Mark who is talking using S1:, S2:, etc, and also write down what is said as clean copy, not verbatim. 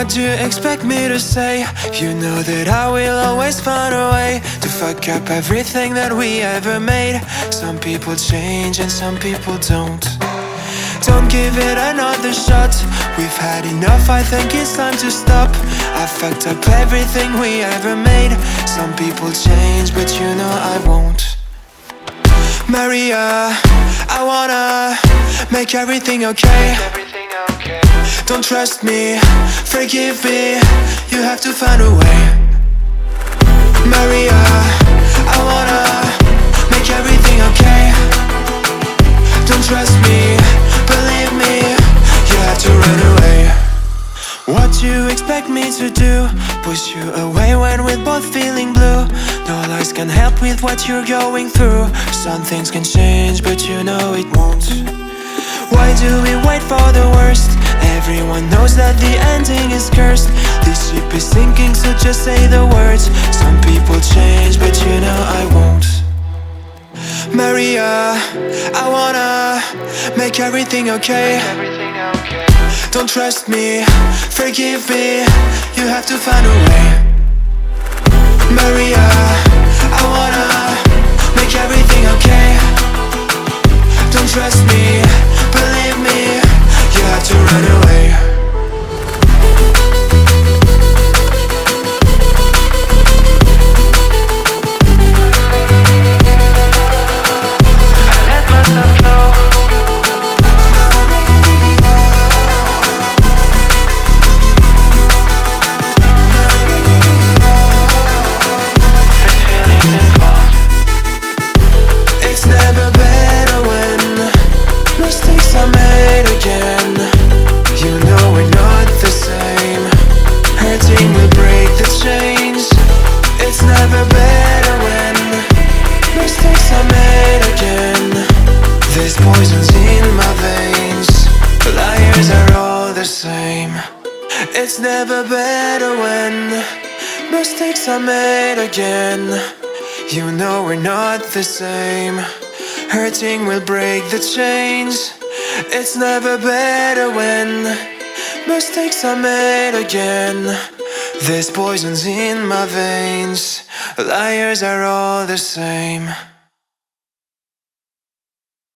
S1: What do you expect me to say? You know that I will always find a way to fuck up everything that we ever made. Some people change and some people don't. Don't give it another shot. We've had enough, I think it's time to stop. I fucked up everything we ever made. Some people change, but you know I won't. Maria, I wanna make everything okay. Don't trust me, forgive me, you have to find a way. Maria, I wanna make everything okay. Don't trust me, believe me, you have to run away. What you expect me to do? Push you away when we're both feeling blue. No lies can help with what you're going through. Some things can change, but you know it won't. Why do we wait for the worst? Everyone knows that the ending is cursed. This ship is sinking, so just say the words. Some people change, but you know I won't. Maria, I wanna make everything okay. Don't trust me, forgive me, you have to find a way. Maria, I wanna make everything okay. Don't trust me, believe me, you have to run away. I let myself go. It's never better when mistakes are made again. You know we're not the same. Hurting will break the chains. It's never better when mistakes are made again. There's poisons in my veins. Liars are all the same. It's never better when mistakes are made again. You know we're not the same. Hurting will break the chains. It's never better when mistakes are made again. There's poisons in my veins. Liars are all the same.